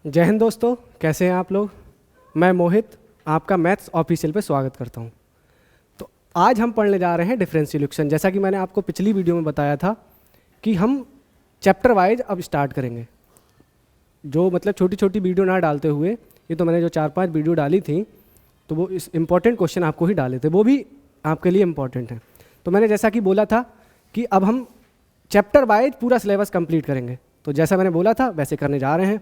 जय हिंद दोस्तों, कैसे हैं आप लोग। मैं मोहित आपका मैथ्स ऑफिशियल पे स्वागत करता हूं। तो आज हम पढ़ने जा रहे हैं डिफरेंशियल इक्वेशन। जैसा कि मैंने आपको पिछली वीडियो में बताया था कि हम चैप्टर वाइज अब स्टार्ट करेंगे, जो मतलब छोटी छोटी वीडियो ना डालते हुए। ये तो मैंने जो 4-5 वीडियो डाली थी तो वो इस इम्पॉर्टेंट क्वेश्चन आपको ही डाले थे, वो भी आपके लिए इम्पॉर्टेंट हैं। तो मैंने जैसा कि बोला था कि अब हम चैप्टर वाइज पूरा सिलेबस कंप्लीट करेंगे, तो जैसा मैंने बोला था वैसे करने जा रहे हैं।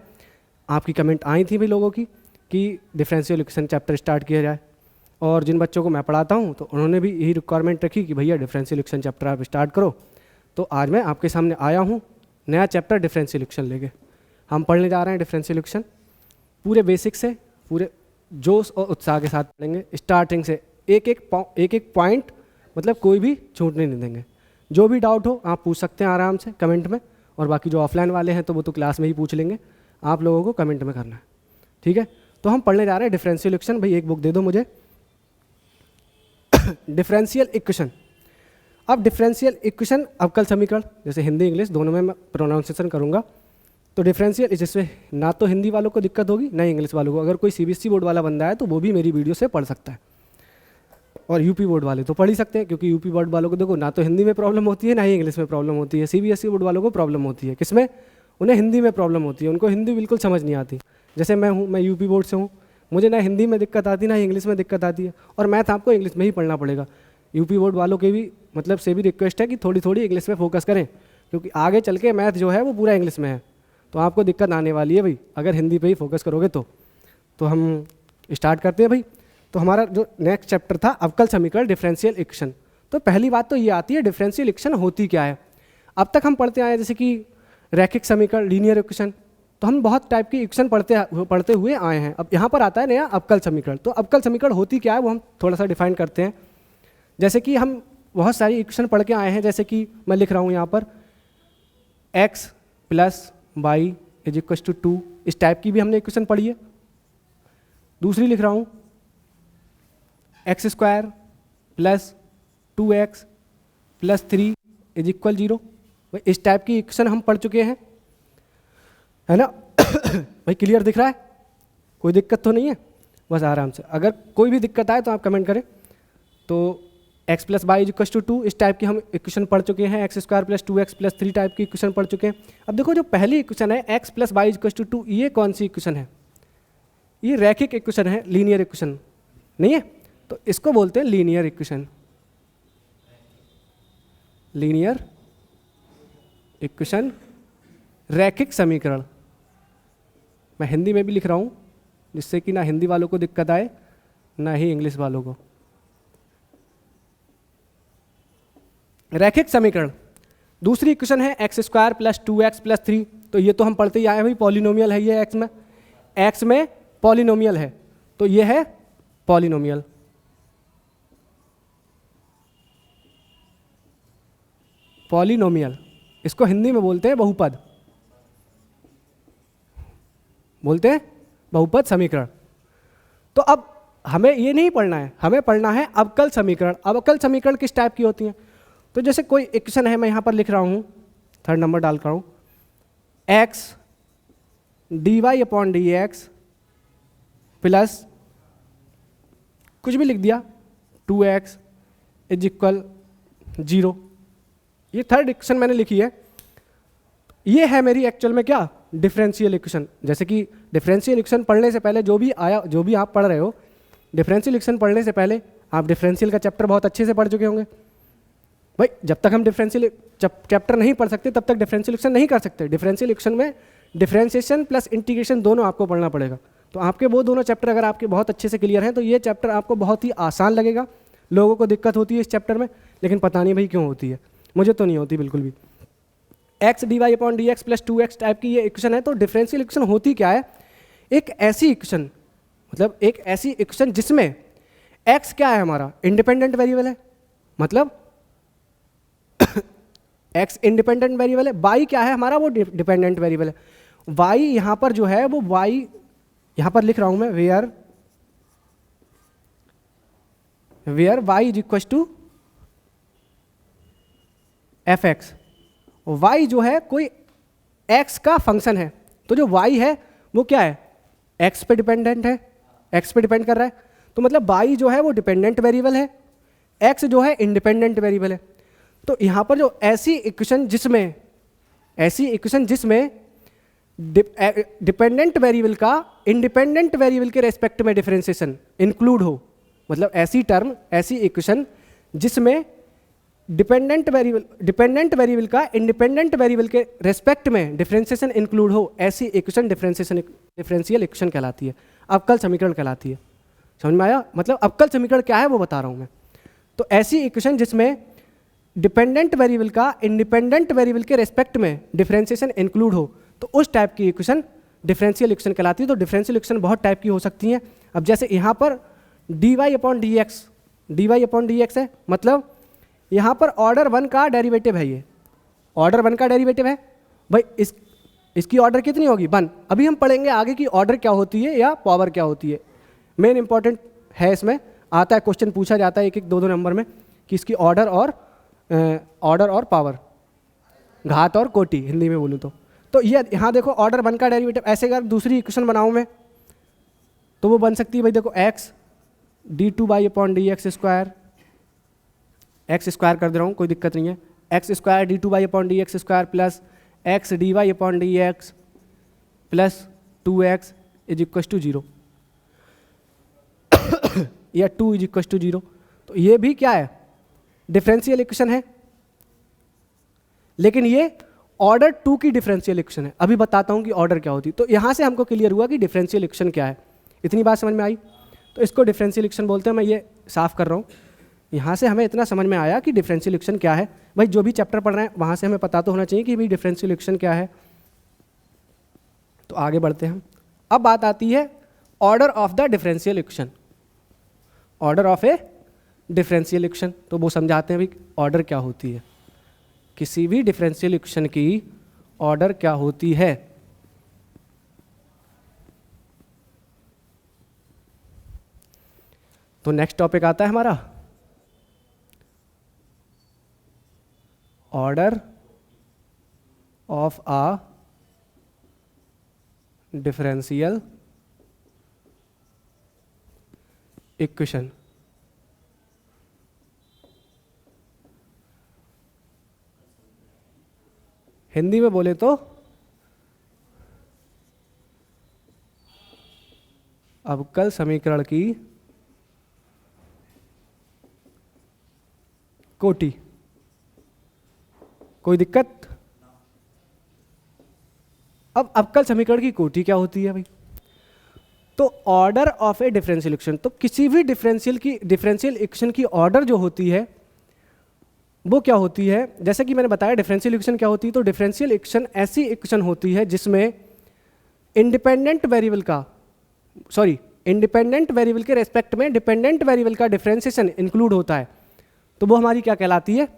आपकी कमेंट आई थी भी लोगों की कि डिफरेंशियल इक्वेशन चैप्टर स्टार्ट किया जाए, और जिन बच्चों को मैं पढ़ाता हूँ तो उन्होंने भी यही रिक्वायरमेंट रखी कि भैया डिफरेंशियल इक्वेशन चैप्टर आप स्टार्ट करो। तो आज मैं आपके सामने आया हूँ नया चैप्टर डिफरेंशियल इक्वेशन लेके। हम पढ़ने जा रहे हैं डिफरेंशियल इक्वेशन पूरे बेसिक से, पूरे जोश और उत्साह के साथ पढ़ेंगे। स्टार्टिंग से एक एक पॉइंट, मतलब कोई भी छूटने नहीं देंगे। जो भी डाउट हो आप पूछ सकते हैं आराम से कमेंट में, और बाकी जो ऑफलाइन वाले हैं तो वो तो क्लास में ही पूछ लेंगे, आप लोगों को कमेंट में करना है, ठीक है। तो हम पढ़ने जा रहे हैं डिफरेंशियल इक्वेशन। भाई एक बुक दे दो मुझे। Differential equation. अब डिफरेंशियल इक्वेशन अवकल समीकरण, जैसे हिंदी इंग्लिश दोनों में मैं प्रोनाउंसिएशन करूंगा। तो डिफरेंशियल, जिसमें ना तो हिंदी वालों को दिक्कत होगी ना इंग्लिश वालों को। अगर कोई सीबीएसई बोर्ड वाला बंदा है तो वो भी मेरी वीडियो से पढ़ सकता है, और यूपी बोर्ड वाले तो पढ़ ही सकते हैं, क्योंकि यूपी बोर्ड वालों को देखो ना तो हिंदी में प्रॉब्लम होती है ना ही इंग्लिश में प्रॉब्लम होती है। सीबीएसई बोर्ड वालों को प्रॉब्लम होती है किसमें, उन्हें हिंदी में प्रॉब्लम होती है। उनको हिंदी बिल्कुल समझ नहीं आती। जैसे मैं हूँ, मैं यूपी बोर्ड से हूँ, मुझे ना हिंदी में दिक्कत आती ना इंग्लिश में दिक्कत आती है, और मैथ आपको इंग्लिश में ही पढ़ना पड़ेगा। यूपी बोर्ड वालों के भी मतलब से भी रिक्वेस्ट है कि थोड़ी थोड़ी इंग्लिश में फोकस करें, क्योंकि आगे चल के मैथ जो है वो पूरा इंग्लिश में है, तो आपको दिक्कत आने वाली है भाई अगर हिंदी पे ही फोकस करोगे तो हम स्टार्ट करते हैं भाई। तो हमारा जो नेक्स्ट चैप्टर था अवकल समीकरण डिफरेंशियल इक्वेशन। तो पहली बात तो ये आती है डिफरेंशियल इक्वेशन होती क्या है। अब तक हम पढ़ते आए जैसे कि रैखिक समीकरण, लीनियर इक्वेशन, तो हम बहुत टाइप की इक्वेशन पढ़ते हुए आए हैं। अब यहाँ पर आता है नया अवकल समीकरण। तो अवकल समीकरण होती क्या है वो हम थोड़ा सा डिफाइन करते हैं। जैसे कि हम बहुत सारी इक्वेशन पढ़ के आए हैं, जैसे कि मैं लिख रहा हूँ यहाँ पर x + y = 2, इस टाइप की भी हमने इक्वेशन पढ़ी है। दूसरी लिख रहा हूँ x² + 2x + 3 = 0, इस टाइप की इक्वेशन हम पढ़ चुके हैं, है ना। भाई क्लियर दिख रहा है, कोई दिक्कत तो नहीं है। बस आराम से, अगर कोई भी दिक्कत आए तो आप कमेंट करें। तो x + y = 2, इस टाइप की हम इक्वेशन पढ़ चुके हैं। x² + 2x + 3 टाइप की इक्वेशन पढ़ चुके हैं। अब देखो जो पहली इक्वेशन है x + y = 2, ये कौन सी इक्वेशन है? ये रैखिक इक्वेशन है, लीनियर इक्वेशन नहीं है, तो इसको बोलते हैं लीनियर इक्वेशन। लीनियर इक्वेशन, रैखिक समीकरण। मैं हिंदी में भी लिख रहा हूँ जिससे कि ना हिंदी वालों को दिक्कत आए ना ही इंग्लिश वालों को। रैखिक समीकरण। दूसरी इक्वेशन है x² + 2x + 3, तो ये तो हम पढ़ते ही आए हैं भाई, पॉलिनोमियल है ये। x में पॉलिनोमियल है, तो ये है पॉलिनोमियल। पॉलिनोमियल, इसको हिंदी में बोलते हैं बहुपद, बोलते हैं बहुपद समीकरण। तो अब हमें ये नहीं पढ़ना है, हमें पढ़ना है अवकल समीकरण। अवकल समीकरण किस टाइप की होती हैं? तो जैसे कोई इक्वेशन है, मैं यहाँ पर लिख रहा हूँ, 3rd नंबर डाल रहा हूँ, x dy/dx प्लस कुछ भी लिख दिया 2x = 0। ये 3rd इक्वेशन मैंने लिखी है। ये है मेरी एक्चुअल में क्या, डिफरेंशियल इक्वेशन। जैसे कि डिफरेंशियल इक्वेशन पढ़ने से पहले जो भी आप पढ़ रहे हो, डिफरेंशियल इक्वेशन पढ़ने से पहले आप डिफरेंशियल का चैप्टर बहुत अच्छे से पढ़ चुके होंगे। भाई जब तक हम डिफरेंशियल चैप्टर नहीं पढ़ सकते तब तक डिफरेंशियल इक्वेशन नहीं कर सकते। डिफरेंशियल इक्वेशन में डिफरेंशिएशन प्लस इंटीग्रेशन दोनों आपको पढ़ना पड़ेगा। तो आपके वो दोनों चैप्टर अगर आपके बहुत अच्छे से क्लियर हैं तो ये चैप्टर आपको बहुत ही आसान लगेगा। लोगों को दिक्कत होती है इस चैप्टर में, लेकिन पता नहीं भाई क्यों होती है, मुझे तो नहीं होती बिल्कुल भी। x dy/dx + 2x टाइप की ये इक्वेशन है। तो डिफरेंशियल इक्वेशन होती क्या है? एक ऐसी इक्वेशन, मतलब एक ऐसी इक्वेशन जिसमें x क्या है हमारा, इंडिपेंडेंट वेरिएबल है, मतलब x इंडिपेंडेंट वेरिएबल है। y क्या है हमारा, वो डिपेंडेंट वेरिएबल है। y यहाँ पर जो है वो y यहाँ पर लिख रहा हूँ मैं, वेयर y = fx। y जो है कोई x का फंक्शन है, तो जो y है वो क्या है, एक्स पे डिपेंडेंट है, एक्स पे डिपेंड कर रहा है, तो मतलब y जो है वो डिपेंडेंट वेरिएबल है, x जो है इंडिपेंडेंट वेरिएबल है। तो यहाँ पर जो ऐसी इक्वेशन जिसमें डिपेंडेंट वेरिएबल का इंडिपेंडेंट वेरिएबल के रेस्पेक्ट में डिफरेंशिएशन इंक्लूड हो, मतलब ऐसी टर्म, ऐसी इक्वेशन जिसमें डिपेंडेंट वेरिएबल का इंडिपेंडेंट वेरिएबल के रेस्पेक्ट में डिफरेंशिएशन इंक्लूड हो, ऐसी इक्वेशन डिफरेंशियल इक्वेशन कहलाती है, अवकल समीकरण कहलाती है। समझ में आया? मतलब अवकल समीकरण क्या है वो बता रहा हूँ मैं। तो ऐसी इक्वेशन जिसमें डिपेंडेंट वेरिएबल का इंडिपेंडेंट वेरिएबल के रेस्पेक्ट में डिफरेंशिएशन इंक्लूड हो, तो उस टाइप की इक्वेशन डिफरेंशियल इक्वेशन कहलाती है। तो डिफरेंशियल इक्वेशन बहुत टाइप की हो सकती हैं। अब जैसे यहाँ पर dy अपॉन डी एक्स है, मतलब यहाँ पर ऑर्डर 1 का डेरिवेटिव है, ये ऑर्डर 1 का डेरिवेटिव है भाई, इसकी ऑर्डर कितनी होगी 1। अभी हम पढ़ेंगे आगे की ऑर्डर क्या होती है या पावर क्या होती है, मेन इंपॉर्टेंट है, इसमें आता है क्वेश्चन पूछा जाता है 1-1 2-2 नंबर में कि इसकी ऑर्डर और पावर, घात और कोटि हिंदी में बोलूँ तो ये यहाँ देखो ऑर्डर 1 का डेरिवेटिव। ऐसे अगर दूसरी इक्वेशन बनाऊँ मैं तो वो बन सकती है भाई, देखो x d2y upon D x square, X square कर दे रहा हूँ, कोई दिक्कत नहीं है, X square d2y upon D x square plus X D Y upon D x plus 2x is equals to 0 या 2 इज इक्वस टू 0। तो ये भी क्या है, डिफरेंशियल इक्वेशन है, लेकिन ये ऑर्डर 2 की डिफरेंशियल इक्वेशन है। अभी बताता हूँ कि ऑर्डर क्या होती है। तो यहाँ से हमको क्लियर हुआ कि डिफरेंशियल इक्वेशन क्या है, इतनी बात समझ में आई। तो इसको डिफरेंशियल इक्वेशन बोलते हैं, मैं ये साफ कर रहा हूँ। यहाँ से हमें इतना समझ में आया कि डिफरेंशियल इक्वेशन क्या है। भाई जो भी चैप्टर पढ़ रहे हैं वहाँ से हमें पता तो होना चाहिए कि भाई डिफरेंशियल इक्वेशन क्या है। तो आगे बढ़ते हैं। अब बात आती है order of the differential equation, order of a differential equation. तो वो समझाते हैं भाई ऑर्डर क्या होती है, किसी भी डिफरेंशियल इक्वेशन की ऑर्डर क्या होती है। तो नेक्स्ट टॉपिक आता है हमारा order of a differential equation. Hindi में बोले तो अवकल समीकरण की कोटि। कोई दिक्कत? अब अवकल समीकरण की कोटि क्या होती है भाई? तो order of a differential equation, तो किसी भी डिफरेंशियल इक्वेशन की ऑर्डर जो होती है वो क्या होती है। जैसे कि मैंने बताया डिफरेंशियल इक्वेशन क्या होती है, तो डिफरेंशियल इक्वेशन ऐसी इक्वेशन होती है जिसमें इंडिपेंडेंट वेरिएबल के रेस्पेक्ट में डिपेंडेंट वेरिएबल का डिफरेंशिएशन इंक्लूड होता है। तो वो हमारी क्या कहलाती है,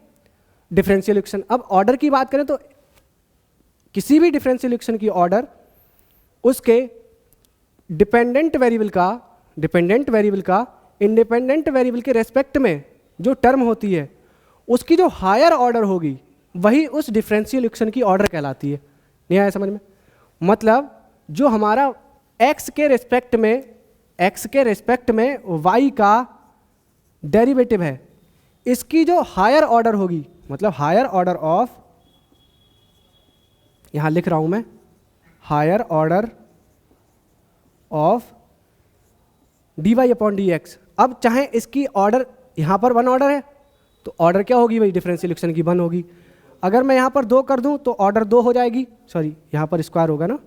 डिफरेंशियल इक्वेशन। अब ऑर्डर की बात करें तो किसी भी डिफरेंशियल इक्वेशन की ऑर्डर उसके डिपेंडेंट वेरिएबल का इंडिपेंडेंट वेरिएबल के रेस्पेक्ट में जो टर्म होती है उसकी जो हायर ऑर्डर होगी वही उस डिफरेंशियल इक्वेशन की ऑर्डर कहलाती है। नहीं आया समझ में? मतलब जो हमारा x के रेस्पेक्ट में y का डेरिवेटिव है, इसकी जो हायर ऑर्डर होगी, मतलब हायर ऑर्डर ऑफ, यहां लिख रहा हूं मैं, higher order of dy upon D X. अब चाहे इसकी ऑर्डर यहां पर 1 ऑर्डर है तो ऑर्डर क्या होगी भाई, डिफरेंशियल इक्वेशन की 1 होगी। अगर मैं यहां पर 2 कर दूं तो ऑर्डर 2 हो जाएगी, सॉरी यहां पर स्क्वायर होगा ना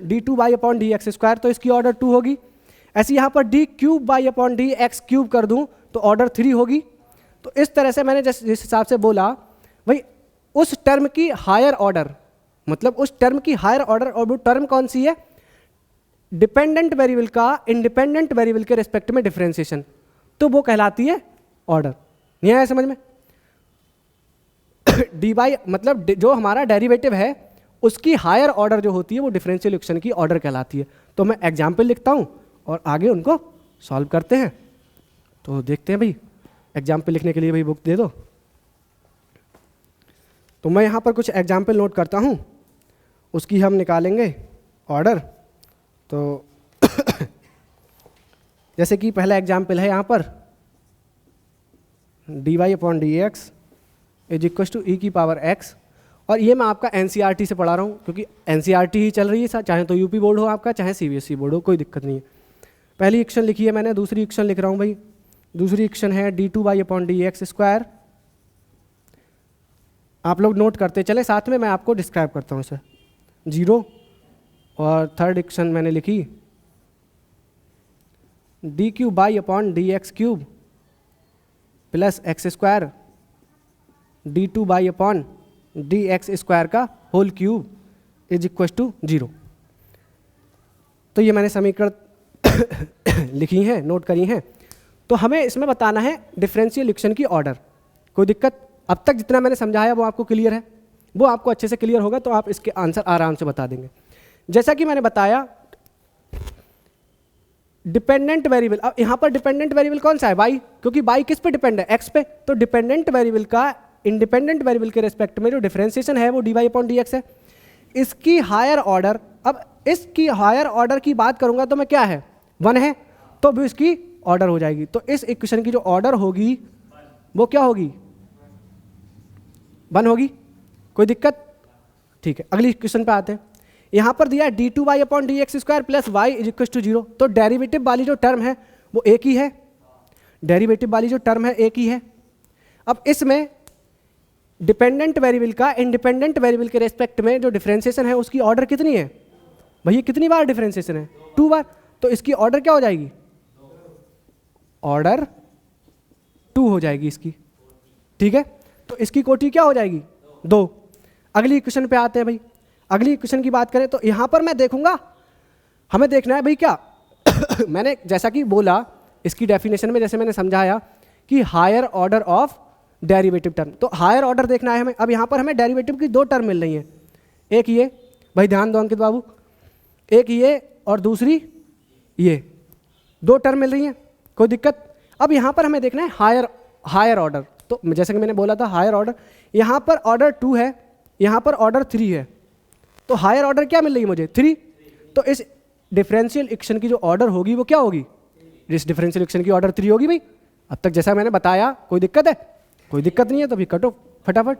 d2y upon D x square, तो इसकी ऑर्डर 2 होगी। ऐसे यहाँ पर d³ upon D x cube कर दूं तो ऑर्डर 3 होगी। तो इस तरह से मैंने जिस हिसाब से बोला भाई उस टर्म की हायर ऑर्डर, मतलब उस टर्म की हायर ऑर्डर, और वो टर्म कौन सी है, डिपेंडेंट वेरिएबल का इंडिपेंडेंट वेरिएबल के रेस्पेक्ट में डिफरेंशिएशन, तो वो कहलाती है ऑर्डर। नहीं आया समझ में? dy मतलब जो हमारा डेरिवेटिव है उसकी हायर ऑर्डर जो होती है वो डिफरेंशियल इक्वेशन की ऑर्डर कहलाती है। तो मैं एग्जाम्पल लिखता हूं और आगे उनको सॉल्व करते हैं। तो देखते हैं भाई, एग्जाम्पल लिखने के लिए भाई बुक दे दो। तो मैं यहाँ पर कुछ एग्जाम्पल नोट करता हूँ उसकी हम निकालेंगे ऑर्डर। तो जैसे कि पहला एग्जाम्पल है यहाँ पर dy/dx is equal to e की पावर x, और ये मैं आपका NCERT से पढ़ा रहा हूँ क्योंकि NCERT ही चल रही है, चाहे तो यूपी बोर्ड हो आपका, चाहे CBSE बोर्ड हो, कोई दिक्कत नहीं है। पहली इक्वेशन लिखी है मैंने, दूसरी इक्वेशन लिख रहा हूँ भाई। दूसरी इक्वेशन है d2/dx स्क्वायर। आप लोग नोट करते चले, साथ में मैं आपको डिस्क्राइब करता हूँ इसे। 0 और थर्ड इक्वेशन मैंने लिखी d3/dx³ plus x square d2/dx square का whole cube is equal to 0। तो ये मैंने समीकरण लिखी हैं, नोट करी हैं। तो हमें इसमें बताना है डिफरेंशियल इक्वेशन की ऑर्डर। कोई दिक्कत? अब तक जितना मैंने समझाया वो आपको क्लियर है? वो आपको अच्छे से क्लियर होगा तो आप इसके आंसर आराम से बता देंगे। जैसा कि मैंने बताया डिपेंडेंट वेरिएबल, अब यहाँ पर डिपेंडेंट वेरिएबल कौन सा है? y, क्योंकि y किस पे डिपेंड है? x पे। तो डिपेंडेंट वेरिएबल का इंडिपेंडेंट वेरिएबल के रेस्पेक्ट में जो डिफरेंशिएशन है वो dy/dx है। इसकी हायर ऑर्डर, अब इसकी हायर ऑर्डर की बात करूंगा तो मैं क्या है 1 है, तो भी इसकी ऑर्डर हो जाएगी। तो इस इक्वेशन की जो ऑर्डर होगी वो क्या होगी? 1 होगी। कोई दिक्कत? ठीक है, अगली इक्वेशन पे आते हैं। यहाँ पर दिया है d2/dx square plus y is equal to 0। तो डेरिवेटिव वाली जो टर्म है वो एक ही है, डेरिवेटिव वाली जो टर्म है एक ही है। अब इसमें डिपेंडेंट वेरिएबल का इंडिपेंडेंट वेरिएबल के रेस्पेक्ट में जो डिफरेंशिएशन है उसकी ऑर्डर कितनी है भैया? कितनी बार डिफरेंशिएशन है? 2 बार। तो इसकी ऑर्डर क्या हो जाएगी? ऑर्डर 2 हो जाएगी इसकी। ठीक है, तो इसकी कोटि क्या हो जाएगी? 2। अगली इक्वेशन पे आते हैं भाई। अगली इक्वेशन की बात करें तो यहाँ पर मैं देखूंगा, हमें देखना है भाई क्या मैंने जैसा कि बोला इसकी डेफिनेशन में, जैसे मैंने समझाया कि higher order of derivative term, तो हायर ऑर्डर देखना है हमें। अब यहाँ पर हमें डेरिवेटिव की 2 टर्म मिल रही हैं, एक ये भाई, ध्यान दो अंकित बाबू, एक ये और दूसरी ये, 2 टर्म मिल रही हैं। कोई दिक्कत? अब यहाँ पर हमें देखना है हायर ऑर्डर। तो जैसे कि मैंने बोला था हायर ऑर्डर, यहाँ पर ऑर्डर 2 है, यहाँ पर ऑर्डर 3 है, तो हायर ऑर्डर क्या मिल रही है मुझे? 3। तो इस डिफरेंशियल इक्वेशन की जो ऑर्डर होगी वो क्या होगी? इस डिफरेंशियल इक्वेशन की ऑर्डर 3 होगी भाई। अब तक जैसा मैंने बताया, कोई दिक्कत है? कोई दिक्कत नहीं है, तो भी कटो फटाफट।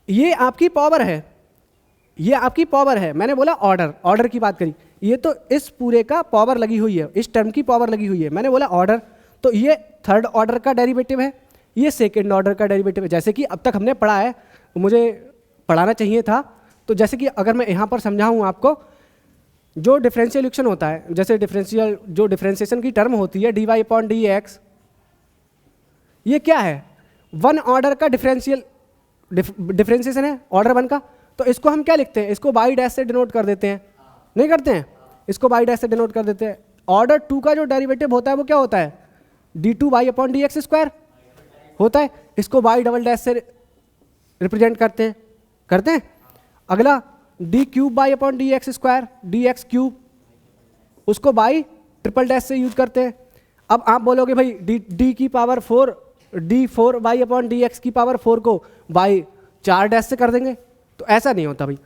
ये आपकी पावर है, ये आपकी पावर है। मैंने बोला ऑर्डर की बात करी, ये तो इस पूरे का पावर लगी हुई है, इस टर्म की पावर लगी हुई है। मैंने बोला ऑर्डर, तो ये थर्ड ऑर्डर का डेरिवेटिव है, ये सेकेंड ऑर्डर का डेरिवेटिव है। जैसे कि अब तक हमने पढ़ा है, मुझे पढ़ाना चाहिए था। तो जैसे कि अगर मैं यहाँ पर समझाऊँ आपको, जो डिफरेंशियल इक्वेशन होता है, जैसे जो डिफरेंशिएशन की टर्म होती है dy/dx, ये क्या है? 1 ऑर्डर का डिफरेंशिएशन है, ऑर्डर 1 का। तो इसको हम क्या लिखते हैं? इसको बाई डैश से डिनोट कर देते हैं, नहीं करते हैं? इसको बाई डैश से डिनोट कर देते हैं। ऑर्डर 2 का जो डेरिवेटिव होता है वो क्या होता है? d2/dx स्क्वायर होता है, इसको बाई डबल डैश से रिप्रेजेंट करते हैं अगला d3/dx स्क्वायर dx³, उसको बाई ट्रिपल डैश से यूज करते हैं। अब आप बोलोगे भाई d की पावर 4, d4/dx की पावर 4 को बाई 4 डैश से कर देंगे, तो ऐसा नहीं होता भाई,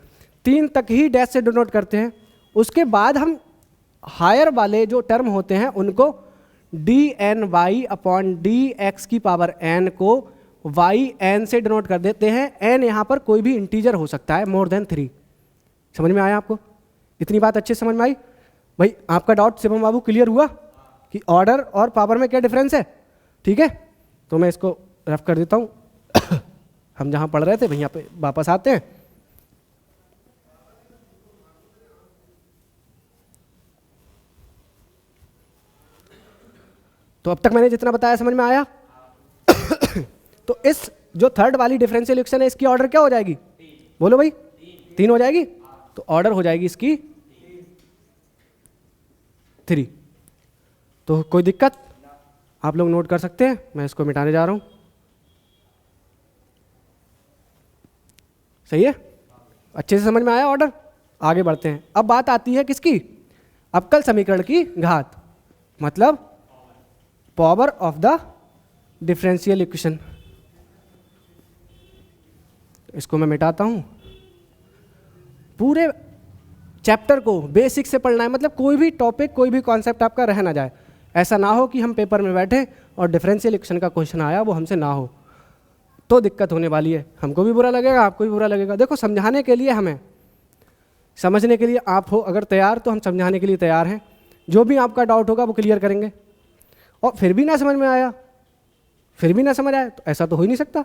3 तक ही डैश से डिनोट करते हैं। उसके बाद हम हायर वाले जो टर्म होते हैं उनको dny/dx की पावर n को yn से डिनोट कर देते हैं। n यहाँ पर कोई भी इंटीजर हो सकता है मोर देन 3। समझ में आया आपको? इतनी बात अच्छे से समझ में आई भाई? आपका डाउट शिवम बाबू क्लियर हुआ कि ऑर्डर और पावर में क्या डिफरेंस है? ठीक है, तो मैं इसको रफ कर देता हूँ हम जहाँ पढ़ रहे थे वहीं पे वापस आते हैं। तो अब तक मैंने जितना बताया समझ में आया? तो इस जो थर्ड वाली डिफरेंशियल इक्वेशन है इसकी ऑर्डर क्या हो जाएगी? बोलो भाई, 3 हो जाएगी। तो ऑर्डर हो जाएगी इसकी 3। तो कोई दिक्कत? आप लोग नोट कर सकते हैं, मैं इसको मिटाने जा रहा हूं। सही है? अच्छे से समझ में आया ऑर्डर? आगे बढ़ते हैं। अब बात आती है किसकी? अवकल समीकरण की घात, मतलब power of the differential equation. इसको मैं मिटाता हूं। पूरे चैप्टर को बेसिक से पढ़ना है, मतलब कोई भी टॉपिक कोई भी कॉन्सेप्ट आपका रह ना जाए। ऐसा ना हो कि हम पेपर में बैठे और डिफरेंशियल इक्वेशन का क्वेश्चन आया वो हमसे ना हो, तो दिक्कत होने वाली है। हमको भी बुरा लगेगा, आपको भी बुरा लगेगा। देखो समझाने के लिए हमें, समझने के लिए आप हो अगर तैयार तो हम समझाने के लिए तैयार हैं। जो भी आपका डाउट होगा वो क्लियर करेंगे। और फिर भी ना समझ में आया, फिर भी ना समझ आया, तो ऐसा तो हो ही नहीं सकता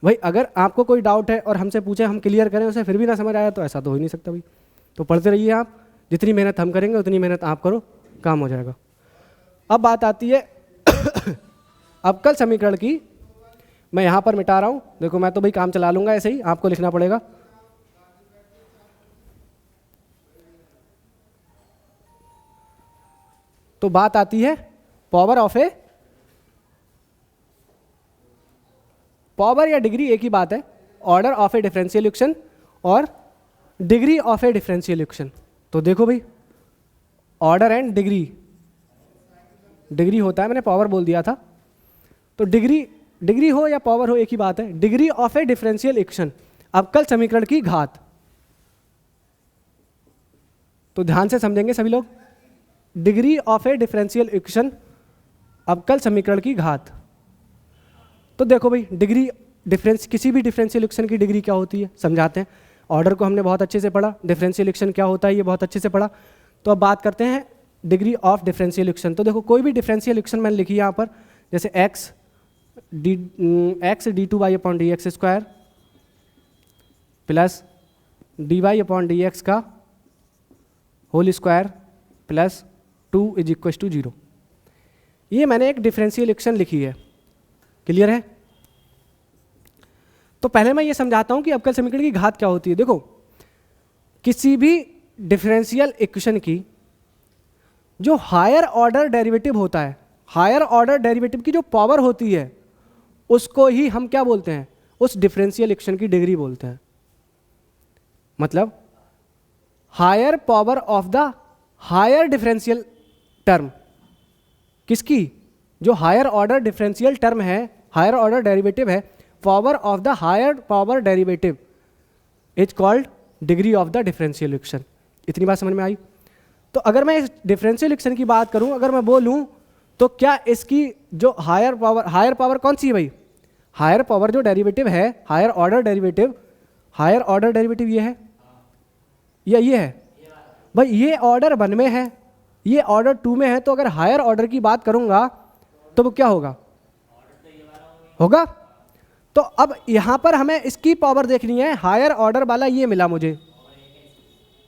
भाई। अगर आपको कोई डाउट है और हमसे पूछे हम क्लियर करें उसे, फिर भी ना समझ आया, तो ऐसा तो हो ही नहीं सकता भाई। तो पढ़ते रहिए आप, जितनी मेहनत हम करेंगे उतनी मेहनत आप करो, काम हो जाएगा। अब बात आती है अवकल समीकरण की। मैं यहाँ पर मिटा रहा हूँ, देखो मैं तो भाई काम चला लूँगा, ऐसे ही आपको लिखना पड़ेगा। तो बात आती है पावर ऑफ ए, पावर या डिग्री एक ही बात है, order of a differential equation और degree of a differential equation. तो देखो भाई, ऑर्डर एंड डिग्री, डिग्री होता है, मैंने पावर बोल दिया था। तो डिग्री हो या पावर हो एक ही बात है। Degree of a differential equation, अवकल समीकरण की घात। तो ध्यान से समझेंगे सभी लोग, degree of a differential equation, अवकल समीकरण की घात। तो देखो भाई, डिग्री किसी भी डिफरेंशियल इक्वेशन की डिग्री क्या होती है समझाते हैं। ऑर्डर को हमने बहुत अच्छे से पढ़ा, डिफरेंशियल इक्वेशन क्या होता है ये बहुत अच्छे से पढ़ा। तो अब बात करते हैं डिग्री ऑफ डिफरेंशियल इक्वेशन। तो देखो कोई भी डिफरेंशियल इक्वेशन मैंने लिखी है यहाँ पर, जैसे x d two y upon D x square plus d Y upon D x का whole square plus 2 is equal to 0। ये मैंने एक डिफरेंशियल इक्वेशन लिखी है, क्लियर है। तो पहले मैं ये समझाता हूं कि अवकल समीकरण की घात क्या होती है। देखो किसी भी डिफरेंशियल इक्वेशन की जो हायर ऑर्डर डेरिवेटिव होता है, हायर ऑर्डर डेरिवेटिव की जो पावर होती है उसको ही हम क्या बोलते हैं, उस डिफरेंशियल इक्वेशन की डिग्री बोलते हैं। मतलब higher power of the higher differential term, किसकी, जो हायर ऑर्डर डिफरेंशियल टर्म है, हायर ऑर्डर डेरिवेटिव है, power of the higher power derivative is called degree of the differential equation. इतनी बात समझ में आई। तो अगर मैं इस डिफरेंशियल इक्वेशन की बात करूं, अगर मैं बोलूं तो क्या इसकी जो हायर पावर कौन सी है भाई, हायर पावर जो डेरिवेटिव है, हायर ऑर्डर डेरिवेटिव ये है या ये है भाई, ये ऑर्डर 1 में है, ये ऑर्डर 2 में है। तो अगर हायर ऑर्डर की बात करूंगा तो वो क्या होगा। तो अब यहां पर हमें इसकी पावर देखनी है, हायर ऑर्डर वाला ये मिला मुझे,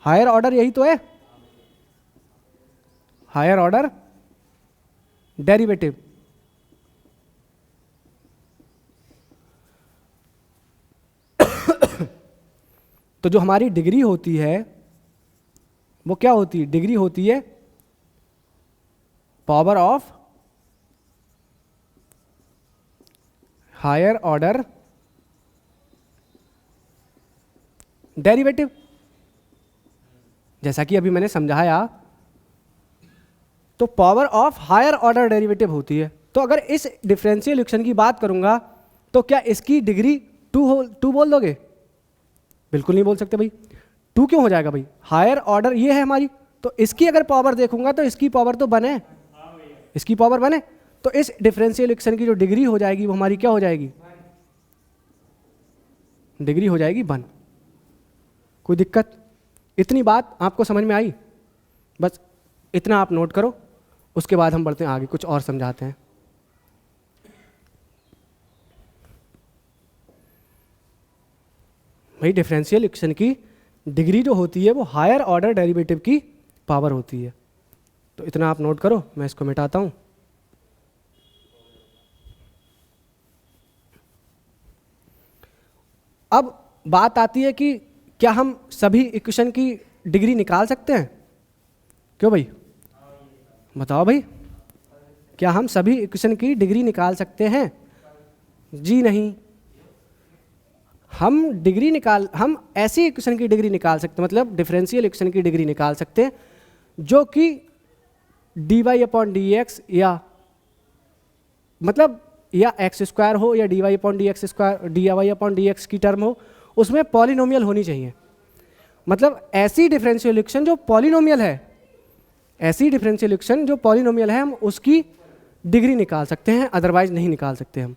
हायर ऑर्डर यही तो है, हायर ऑर्डर डेरिवेटिव। तो जो हमारी डिग्री होती है वो क्या होती है, डिग्री होती है power of higher order derivative. जैसा कि अभी मैंने समझाया, तो power of higher order derivative होती है। तो अगर इस डिफरेंशियल इक्वेशन की बात करूंगा तो क्या इसकी डिग्री 2 बोल दोगे, बिल्कुल नहीं बोल सकते भाई। 2 क्यों हो जाएगा भाई, हायर ऑर्डर ये है हमारी, तो इसकी अगर पावर देखूंगा तो इसकी पावर तो बने, इसकी पावर बने। तो इस डिफरेंशियल इक्वेशन की जो डिग्री हो जाएगी वो हमारी क्या हो जाएगी, डिग्री हो जाएगी 1। कोई दिक्कत, इतनी बात आपको समझ में आई, बस इतना आप नोट करो। उसके बाद हम बढ़ते हैं आगे, कुछ और समझाते हैं। भाई डिफरेंशियल इक्वेशन की डिग्री जो होती है वो हायर ऑर्डर डेरिवेटिव की पावर होती है। तो इतना आप नोट करो, मैं इसको मिटाता हूं। अब बात आती है कि क्या हम सभी इक्वेशन की डिग्री निकाल सकते हैं। क्यों भाई, बताओ भाई, क्या हम सभी इक्वेशन की डिग्री निकाल सकते हैं। जी नहीं, हम ऐसी इक्वेशन की डिग्री निकाल सकते हैं, मतलब डिफरेंशियल इक्वेशन की डिग्री निकाल सकते हैं जो कि d Y upon D x या मतलब या एक्स स्क्वायर हो या d Y upon D x square, d Y upon D x की टर्म हो, उसमें पॉलिनोमियल होनी चाहिए। मतलब ऐसी डिफरेंशियल इक्वेशन जो पॉलिनोमियल है, ऐसी डिफरेंशियल इक्वेशन जो पॉलिनोमियल है, हम उसकी डिग्री निकाल सकते हैं, अदरवाइज नहीं निकाल सकते हम।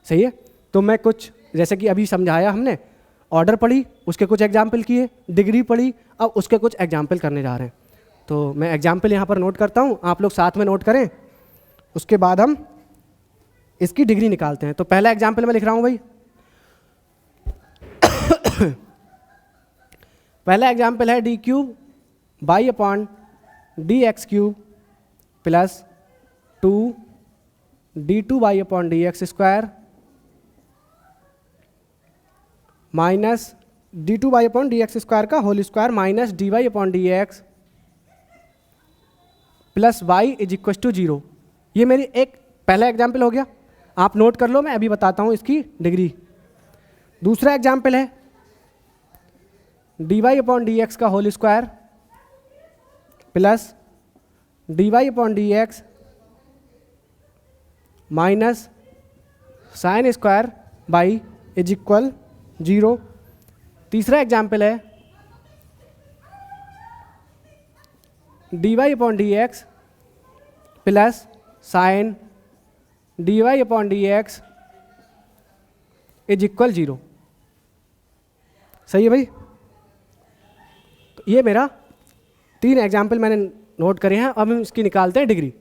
सही है। तो मैं कुछ जैसे कि अभी समझाया हमने, ऑर्डर पढ़ी, उसके कुछ एग्जाम्पल किए, डिग्री पढ़ी, अब उसके कुछ एग्जाम्पल करने जा रहे हैं। तो मैं एग्जाम्पल यहाँ पर नोट करता हूँ, आप लोग साथ में नोट करें, उसके बाद हम इसकी डिग्री निकालते हैं। तो पहला एग्जाम्पल मैं लिख रहा हूँ भाई। पहला एग्जाम्पल है d cube by upon D x cube plus 2d2 by upon D x square minus d2 by upon D x square का whole square minus dy upon D x plus y is equal to 0। ये मेरी एक पहला example हो गया, आप note कर लो, मैं अभी बताता हूँ इसकी डिग्री। दूसरा एग्जाम्पल है dy अपॉन डी एक्स का whole square plus dy upon D x minus sine square y is equal 0। तीसरा एग्जाम्पल है dy upon D x plus sine dy upon D x is equal 0। सही है भाई। तो ये मेरा 3 एग्जाम्पल मैंने नोट करे हैं, अब हम इसकी निकालते हैं डिग्री।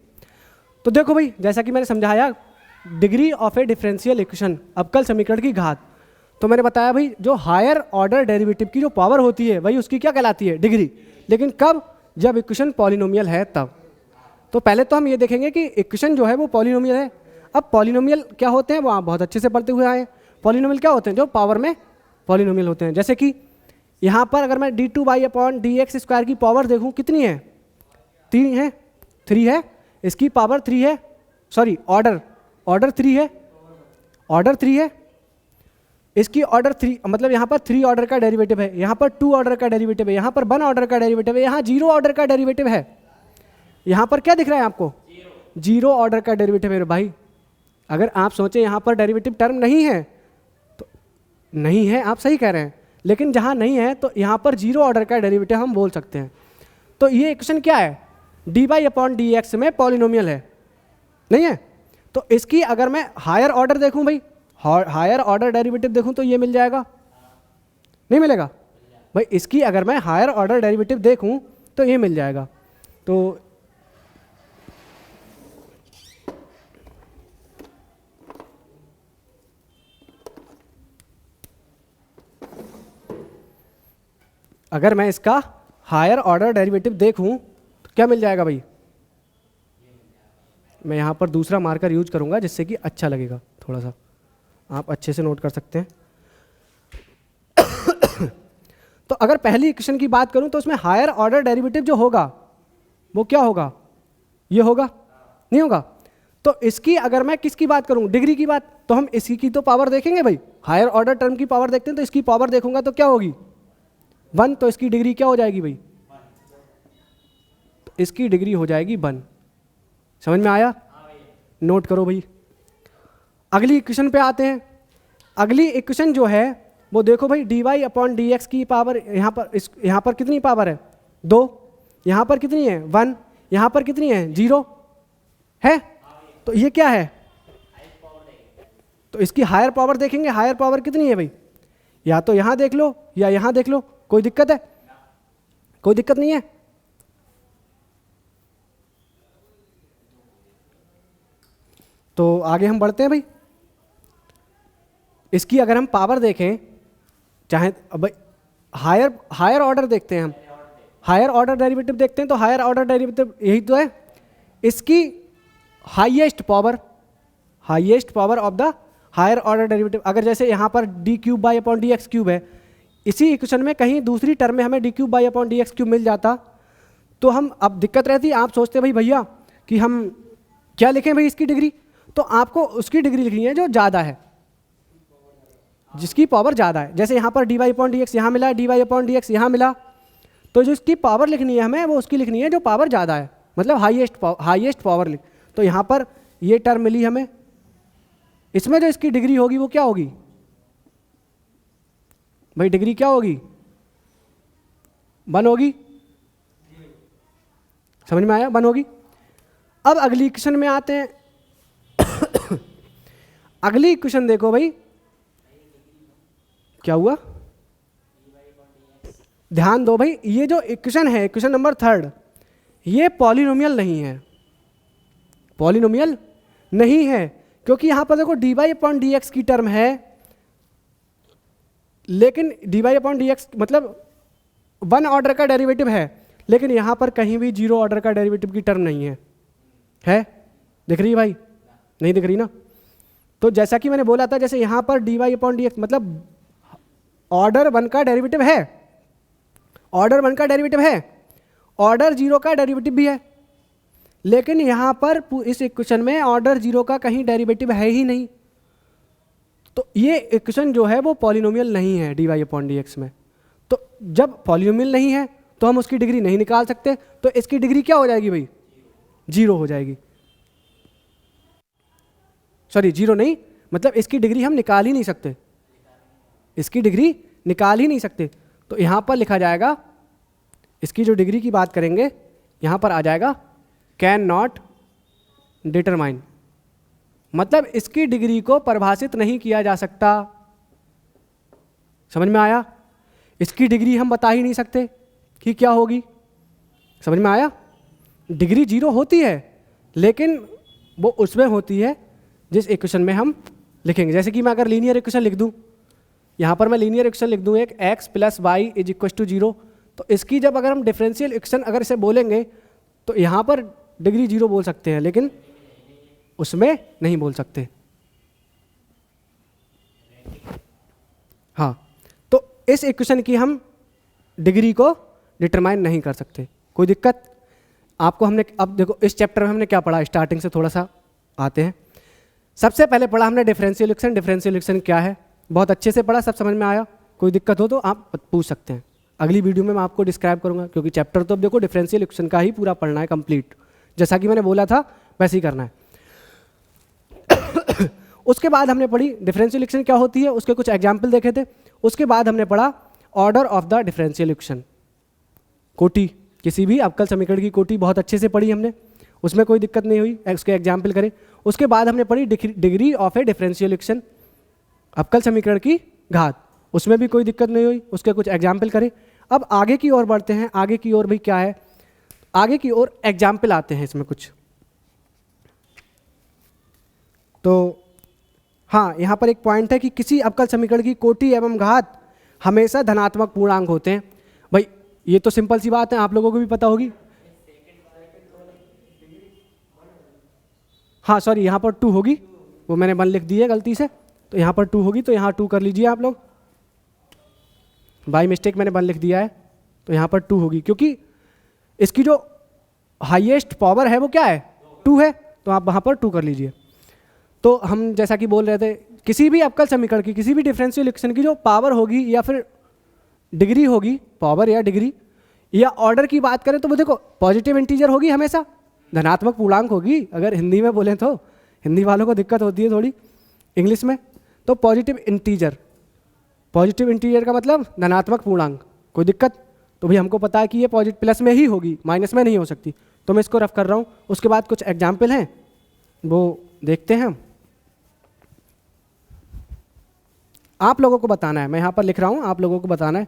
तो देखो भाई, जैसा कि मैंने समझाया, degree of a differential equation, अवकल समीकरण की घात। तो मैंने बताया भाई, जो हायर ऑर्डर डेरिवेटिव की जो पावर होती है वही उसकी क्या कहलाती है, डिग्री। लेकिन कब, जब इक्वेशन पॉलिनोमियल है तब। तो पहले तो हम ये देखेंगे कि इक्वेशन जो है वो पॉलिनोमियल है। अब पॉलिनोमियल क्या होते हैं वो आप बहुत अच्छे से पढ़ते हुए आए। पॉलिनोमियल क्या होते हैं, जो पावर में पॉलिनोमियल होते हैं। जैसे कि यहाँ पर अगर मैं d2 by upon D x square की पावर देखूँ, कितनी है, 3 है, इसकी पावर 3 है, सॉरी ऑर्डर 3 है, ऑर्डर 3 है, इसकी ऑर्डर 3, मतलब यहाँ पर 3 ऑर्डर का डेरिवेटिव है, यहाँ पर 2 ऑर्डर का डेरिवेटिव है, यहाँ पर 1 ऑर्डर का डेरिवेटिव है, यहाँ 0 ऑर्डर का डेरिवेटिव है। यहाँ पर क्या दिख रहा है आपको, 0 ऑर्डर का डेरिवेटिव है भाई। अगर आप सोचें यहाँ पर डेरिवेटिव टर्म नहीं है तो नहीं है, आप सही कह रहे हैं, लेकिन जहाँ नहीं है तो यहाँ पर 0 ऑर्डर का डेरिवेटिव हम बोल सकते हैं। तो ये इक्वेशन क्या है, dy अपॉन डी एक्स में पॉलिनोमियल है, नहीं है। तो इसकी अगर मैं हायर ऑर्डर देखूं भाई, हायर ऑर्डर डेरिवेटिव देखूं तो ये मिल जाएगा, नहीं मिलेगा भाई। इसकी अगर मैं हायर ऑर्डर डेरिवेटिव देखूं तो ये मिल जाएगा। तो अगर मैं इसका हायर ऑर्डर डेरिवेटिव देखूं तो क्या मिल जाएगा भाई। मैं यहाँ पर दूसरा मार्कर यूज करूँगा जिससे कि अच्छा लगेगा, थोड़ा सा आप अच्छे से नोट कर सकते हैं। तो अगर पहली इक्वेशन की बात करूँ तो उसमें हायर ऑर्डर डेरिवेटिव जो होगा वो क्या होगा, ये होगा, नहीं होगा। तो इसकी अगर मैं किसकी बात करूँ, डिग्री की बात, तो हम इसकी की तो पावर देखेंगे भाई। हायर ऑर्डर टर्म की पावर देखते हैं तो इसकी पावर देखूंगा तो क्या होगी, 1, तो इसकी डिग्री क्या हो जाएगी भाई, तो इसकी डिग्री हो जाएगी 1। समझ में आया, नोट करो भाई। अगली इक्वेशन पे आते हैं। अगली इक्वेशन जो है वो देखो भाई, dy अपॉन डी एक्स की पावर यहाँ पर कितनी पावर है, 2, यहाँ पर कितनी है 1, यहाँ पर कितनी है 0 है। तो ये क्या है, तो इसकी हायर पावर देखेंगे, हायर पावर कितनी है भाई, या तो यहाँ देख लो या यहाँ देख लो, कोई दिक्कत है, कोई दिक्कत नहीं है। तो आगे हम बढ़ते हैं भाई। इसकी अगर हम पावर देखें, चाहे भाई हायर ऑर्डर देखते हैं हम, हायर ऑर्डर डेरिवेटिव देखते हैं, तो हायर ऑर्डर डेरिवेटिव यही तो है, इसकी highest power of the higher order derivative. अगर जैसे यहाँ पर d cube by upon D x cube है, इसी इक्वेशन में कहीं दूसरी टर्म में हमें d cube by upon D x cube मिल जाता तो हम, अब दिक्कत रहती, आप सोचते भाई भैया कि हम क्या लिखें भाई इसकी डिग्री, तो आपको उसकी डिग्री लिखनी है जो ज़्यादा है, जिसकी पावर ज़्यादा है। जैसे यहाँ पर d Y upon D x यहाँ मिला, d Y upon D x यहाँ मिला, तो जो इसकी पावर लिखनी है हमें वो उसकी लिखनी है जो पावर ज़्यादा है, मतलब हाईएस्ट पावर लिख। तो यहाँ पर ये टर्म मिली हमें, इसमें जो इसकी डिग्री होगी वो क्या होगी भाई, डिग्री क्या होगी, 1 होगी, समझ में आया, 1 होगी। अब अगली इक्वेशन में आते हैं। अगली इक्वेशन देखो भाई, क्या हुआ, ध्यान दो भाई, ये जो इक्वेशन है, इक्वेशन नंबर 3, ये पॉलिनोमियल नहीं है, पॉलिनोमियल नहीं है, क्योंकि यहां पर देखो dy अपॉन dx की टर्म है, लेकिन dy अपॉन dx मतलब 1 ऑर्डर का डेरिवेटिव है, लेकिन यहां पर कहीं भी 0 ऑर्डर का डेरिवेटिव की टर्म नहीं है? दिख रही है भाई? नहीं दिख रही ना। तो जैसा कि मैंने बोला था, जैसे यहां पर dy अपॉन dx मतलब ऑर्डर 1 का डेरिवेटिव है, ऑर्डर 1 का डेरिवेटिव है, ऑर्डर 0 का डेरिवेटिव भी है, लेकिन यहां पर इस इक्वेशन में ऑर्डर 0 का कहीं डेरिवेटिव है ही नहीं। तो ये इक्वेशन जो है वो पॉलिनोमियल नहीं है dy अपॉन dx में। तो जब पॉलिनोमियल नहीं है तो हम उसकी डिग्री नहीं निकाल सकते, तो इसकी डिग्री क्या हो जाएगी भाई? 0 हो जाएगी। सॉरी 0 नहीं, मतलब इसकी डिग्री हम निकाल ही नहीं सकते, इसकी डिग्री निकाल ही नहीं सकते। तो यहां पर लिखा जाएगा, इसकी जो डिग्री की बात करेंगे यहां पर आ जाएगा कैन नॉट डिटरमाइन, मतलब इसकी डिग्री को परिभाषित नहीं किया जा सकता। समझ में आया? इसकी डिग्री हम बता ही नहीं सकते कि क्या होगी। समझ में आया? डिग्री 0 होती है, लेकिन वो उसमें होती है जिस इक्वेशन में हम लिखेंगे। जैसे कि मैं अगर लीनियर इक्वेशन लिख दूं, यहाँ पर मैं लीनियर इक्वेशन लिख दूं एक x + y = 0, तो इसकी जब अगर हम डिफरेंशियल इक्वेशन अगर इसे बोलेंगे तो यहाँ पर डिग्री 0 बोल सकते हैं, लेकिन उसमें नहीं बोल सकते। हाँ, तो इस इक्वेशन की हम डिग्री को डिटरमाइन नहीं कर सकते। कोई दिक्कत? आपको हमने अब देखो इस चैप्टर में हमने क्या पढ़ा, स्टार्टिंग से थोड़ा सा आते हैं। सबसे पहले पढ़ा हमने डिफरेंशियल इक्वेशन। डिफरेंशियल इक्वेशन क्या है, बहुत अच्छे से पढ़ा, सब समझ में आया। कोई दिक्कत हो तो आप पूछ सकते हैं, अगली वीडियो में मैं आपको डिस्क्राइब करूंगा, क्योंकि चैप्टर तो अब देखो डिफरेंशियल इक्वेशन का ही पूरा पढ़ना है कंप्लीट, जैसा कि मैंने बोला था वैसे ही करना है। उसके बाद हमने पढ़ी डिफरेंशियल इक्वेशन क्या होती है, उसके कुछ एग्जाम्पल देखे थे। उसके बाद हमने पढ़ा order of the differential equation, कोटि, किसी भी अवकल समीकरण की कोटि बहुत अच्छे से पढ़ी हमने, उसमें कोई दिक्कत नहीं हुई, उसके एग्जाम्पल करें। उसके बाद हमने पढ़ी degree of a differential equation, अवकल समीकरण की घात, उसमें भी कोई दिक्कत नहीं हुई, उसके कुछ एग्जाम्पल करें। अब आगे की ओर बढ़ते हैं। आगे की ओर भाई क्या है, आगे की ओर एग्जाम्पल आते हैं इसमें कुछ। तो हाँ, यहाँ पर एक पॉइंट है कि किसी अवकल समीकरण की कोटि एवं घात हमेशा धनात्मक पूर्णांक होते हैं। भाई ये तो सिंपल सी बात है, आप लोगों को भी पता होगी। हाँ सॉरी, यहाँ पर 2 होगी, वो मैंने 1 लिख दी है गलती से, तो यहाँ पर 2 होगी, तो यहाँ 2 कर लीजिए आप लोग। बाई मिस्टेक मैंने 1 लिख दिया है, तो यहाँ पर 2 होगी, क्योंकि इसकी जो हाईएस्ट पावर है वो क्या है, 2 है, तो आप वहाँ पर 2 कर लीजिए। तो हम जैसा कि बोल रहे थे, किसी भी अवकल समीकरण की, किसी भी डिफरेंशियल इक्वेशन की जो पावर होगी या फिर डिग्री होगी, पावर या डिग्री या ऑर्डर की बात करें तो वो देखो पॉजिटिव इंटीजर होगी, हमेशा धनात्मक पूर्णांक होगी। अगर हिंदी में बोलें तो हिंदी वालों को दिक्कत होती है थोड़ी इंग्लिश में, तो पॉजिटिव इंटीजर, पॉजिटिव इंटीजर का मतलब धनात्मक पूर्णांक। कोई दिक्कत? तो भाई हमको पता है कि ये पॉजिटिव प्लस में ही होगी, माइनस में नहीं हो सकती, तो मैं इसको रफ कर रहा हूँ। उसके बाद कुछ एग्जाम्पल हैं वो देखते हैं, आप लोगों को बताना है। मैं यहाँ पर लिख रहा हूँ, आप लोगों को बताना है।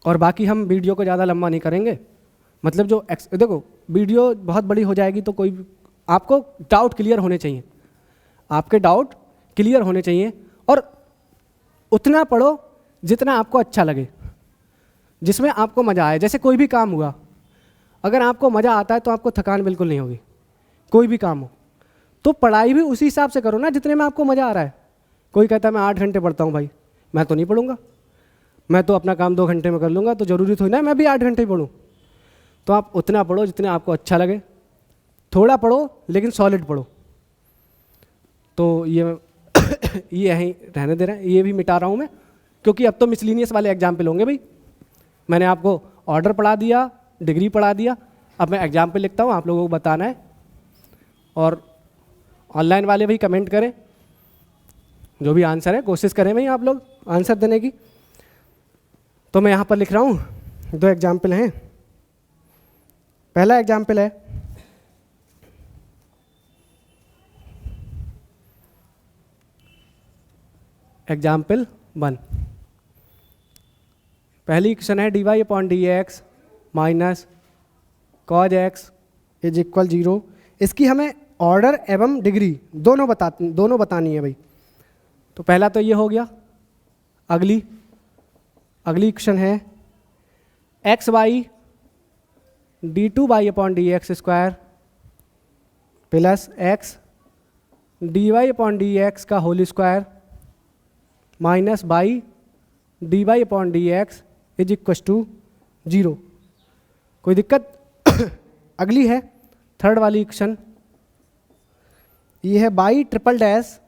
और बाकी हम वीडियो को ज़्यादा लंबा नहीं करेंगे, मतलब जो देखो वीडियो बहुत बड़ी हो जाएगी तो कोई, आपको डाउट क्लियर होने चाहिए, आपके डाउट क्लियर होने चाहिए, और उतना पढ़ो जितना आपको अच्छा लगे, जिसमें आपको मज़ा आए। जैसे कोई भी काम हुआ, अगर आपको मज़ा आता है तो आपको थकान बिल्कुल नहीं होगी। कोई भी काम हो तो पढ़ाई भी उसी हिसाब से करो ना जितने में आपको मज़ा आ रहा है। कोई कहता है मैं 8 घंटे पढ़ता हूँ, भाई मैं तो नहीं पढ़ूंगा, मैं तो अपना काम 2 घंटे में कर लूँगा, तो ज़रूरी थोड़ी ना मैं भी 8 घंटे ही पढ़ूं। तो आप उतना पढ़ो जितना आपको अच्छा लगे, थोड़ा पढ़ो लेकिन सॉलिड पढ़ो। तो ये ये यहीं रहने दे रहे हैं, ये भी मिटा रहा हूँ मैं, क्योंकि अब तो मिसलिनियस वाले एग्जाम्पल होंगे। भाई मैंने आपको ऑर्डर पढ़ा दिया, डिग्री पढ़ा दिया, अब मैं एग्जाम्पल लिखता हूँ, आप लोगों को बताना है। और ऑनलाइन वाले भी कमेंट करें, जो भी आंसर है कोशिश करें भाई आप लोग आंसर देने की। तो मैं यहाँ पर लिख रहा हूँ, 2 एग्जाम्पल हैं। पहला एग्जाम्पल है एग्जाम्पल 1। पहली इक्वेशन है dy/dx minus cos x is equal 0। इसकी हमें ऑर्डर एवं डिग्री दोनों बतानी है भाई। तो पहला तो ये हो गया। अगली इक्वेशन है xy d2y/dx² plus x dy/dx का whole square minus y dy/dx is equal to 0। कोई दिक्कत? अगली है थर्ड वाली इक्वेशन, ये है बाई ट्रिपल डैश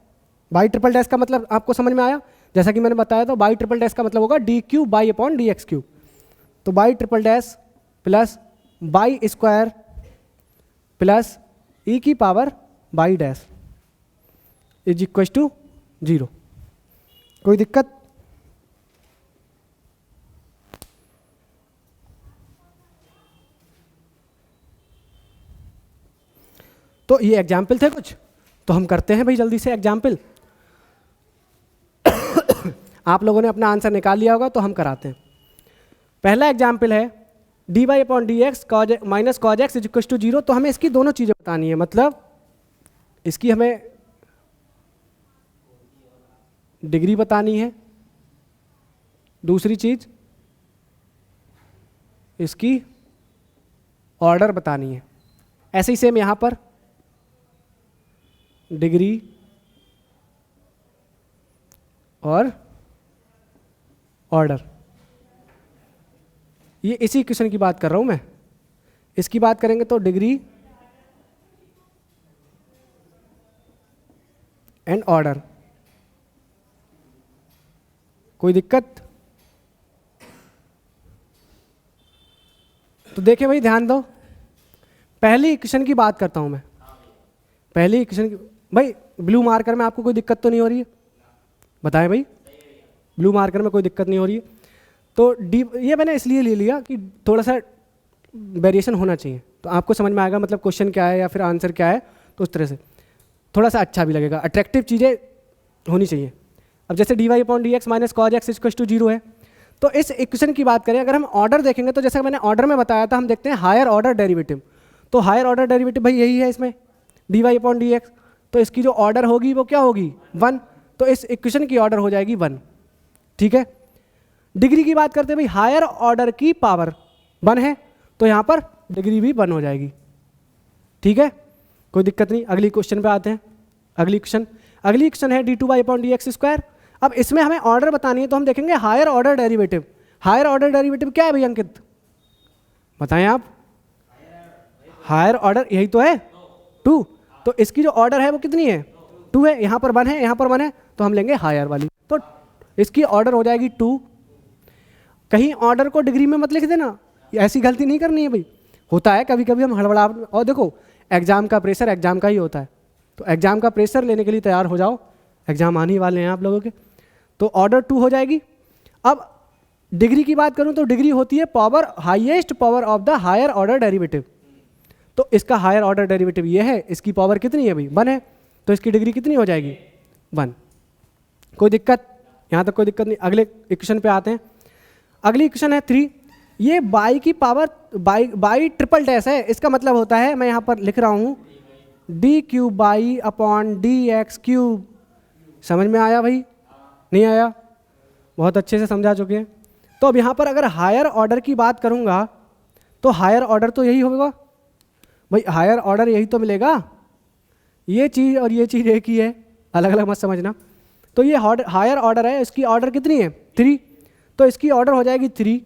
का मतलब आपको समझ में आया? जैसा कि मैंने बताया था, बाई ट्रिपल डैश का मतलब होगा d3y/dx3। तो y triple dash plus y square plus e की power y dash is equal to 0। कोई दिक्कत? तो ये एग्जाम्पल थे कुछ, तो हम करते हैं भाई जल्दी से एग्जाम्पल। आप लोगों ने अपना आंसर निकाल लिया होगा तो हम कराते हैं। पहला एग्जाम्पल है dy/dx minus cos x is equal to 0। तो हमें इसकी दोनों चीज़ें बतानी है, मतलब इसकी हमें डिग्री बतानी है, दूसरी चीज इसकी ऑर्डर बतानी है। ऐसे ही सेम यहाँ पर डिग्री और ऑर्डर, ये इसी इक्वेशन की बात कर रहा हूं मैं। इसकी बात करेंगे तो डिग्री एंड ऑर्डर। कोई दिक्कत? तो देखिए भाई ध्यान दो, पहली इक्वेशन की बात करता हूं मैं। पहली इक्वेशन की भाई ब्लू मार्कर में आपको कोई दिक्कत तो नहीं हो रही है? बताएं भाई, ब्लू मार्कर में कोई दिक्कत नहीं हो रही है? तो ये मैंने इसलिए ले लिया कि थोड़ा सा वेरिएशन होना चाहिए, तो आपको समझ में आएगा मतलब क्वेश्चन क्या है या फिर आंसर क्या है, तो उस तरह से थोड़ा सा अच्छा भी लगेगा, अट्रैक्टिव चीज़ें होनी चाहिए। अब जैसे dy/dx minus cos x equal to 0 है, तो इस इक्वेशन की बात करें, अगर हम ऑर्डर देखेंगे तो जैसे मैंने ऑर्डर में बताया था, हम देखते हैं हायर ऑर्डर डेरिवेटिव। तो हायर ऑर्डर डेरिवेटिव भाई यही है इसमें dy/dx, तो इसकी जो ऑर्डर होगी वो क्या होगी 1, तो इस इक्वेशन की ऑर्डर हो जाएगी 1। ठीक है। डिग्री की बात करते हैं भाई, हायर ऑर्डर की पावर 1 है, तो यहाँ पर डिग्री भी 1 हो जाएगी। ठीक है, कोई दिक्कत नहीं। अगली क्वेश्चन पे आते हैं। अगली क्वेश्चन है d2y/dx²। अब इसमें हमें ऑर्डर बतानी है, तो हम देखेंगे higher order derivative. Higher order derivative क्या है भाई अंकित, बताएं आप? हायर ऑर्डर यही तो है 2, तो इसकी जो ऑर्डर है वो कितनी है 2 है, यहाँ पर 1 है, यहाँ पर 1 है, तो हम लेंगे हायर वाली, तो इसकी ऑर्डर हो जाएगी 2। कहीं ऑर्डर को डिग्री में मत लिख देना, ऐसी गलती नहीं करनी है भाई। होता है कभी कभी हम हड़बड़ा, और देखो एग्जाम का प्रेशर एग्जाम का ही होता है, तो एग्जाम का प्रेशर लेने के लिए तैयार हो जाओ, एग्जाम आने ही वाले हैं आप लोगों के। तो ऑर्डर 2 हो जाएगी। अब डिग्री की बात करूं तो डिग्री होती है power, highest power of the higher order derivative. तो इसका हायर ऑर्डर डेरिवेटिव ये है, इसकी पावर कितनी है भाई 1 है, तो इसकी डिग्री कितनी हो जाएगी 1। कोई दिक्कत? यहाँ तक कोई दिक्कत नहीं। अगले इक्वेशन पे आते हैं। अगली इक्वेशन है 3। ये बाई की पावर बाई ट्रिपल डैश है, इसका मतलब होता है, मैं यहाँ पर लिख रहा हूँ d3y/dx3। समझ में आया भाई? नहीं आया? बहुत अच्छे से समझा चुके हैं। तो अब यहाँ पर अगर हायर ऑर्डर की बात करूँगा तो हायर ऑर्डर तो यही होगा भाई, हायर ऑर्डर यही तो मिलेगा। ये चीज़ और ये चीज़ एक ही है, अलग अलग मत समझना। तो ये हायर ऑर्डर है, इसकी ऑर्डर कितनी है 3, तो इसकी ऑर्डर हो जाएगी 3।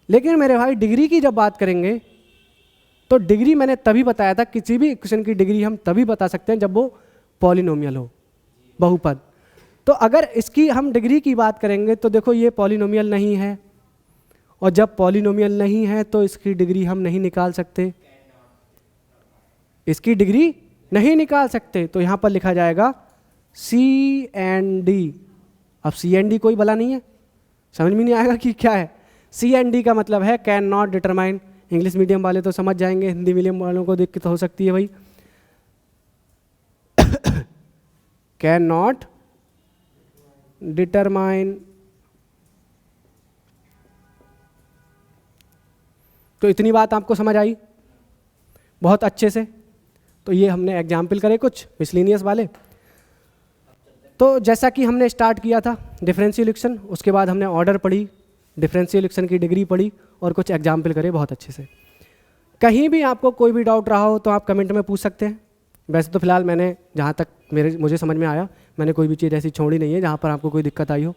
लेकिन मेरे भाई डिग्री की जब बात करेंगे तो डिग्री मैंने तभी बताया था, किसी भी इक्वेशन की डिग्री हम तभी बता सकते हैं जब वो पॉलिनोमियल हो, बहुपद। तो अगर इसकी हम डिग्री की बात करेंगे तो देखो ये पॉलिनोमियल नहीं है, और जब पॉलिनोमियल नहीं है तो इसकी डिग्री हम नहीं निकाल सकते, इसकी डिग्री नहीं निकाल सकते। तो यहाँ पर लिखा जाएगा C&D, अब C&D कोई भला नहीं है, समझ में नहीं आएगा कि क्या है। C&D का मतलब है can not determine. English medium वाले तो समझ जाएंगे, हिंदी मीडियम वालों को दिक्कत हो सकती है भाई। Can not determine. तो इतनी बात आपको समझ आई बहुत अच्छे से। तो ये हमने एग्जाम्पल करे कुछ मिसलिनियस वाले। तो जैसा कि हमने स्टार्ट किया था डिफरेंशियल इक्वेशन, उसके बाद हमने ऑर्डर पढ़ी, डिफरेंशियल इक्वेशन की डिग्री पढ़ी और कुछ एग्जाम्पल करे बहुत अच्छे से। कहीं भी आपको कोई भी डाउट रहा हो तो आप कमेंट में पूछ सकते हैं। वैसे तो फिलहाल मैंने जहाँ तक मुझे समझ में आया, मैंने कोई भी चीज़ ऐसी छोड़ी नहीं है जहाँ पर आपको कोई दिक्कत आई हो।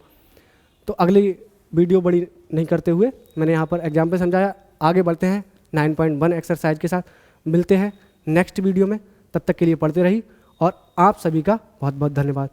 तो अगली वीडियो बड़ी नहीं करते हुए मैंने यहाँ पर एग्जाम्पल समझाया। आगे बढ़ते हैं 9.1 एक्सरसाइज के साथ। मिलते हैं नेक्स्ट वीडियो में, तब तक के लिए पढ़ते रहिए और आप सभी का बहुत बहुत धन्यवाद।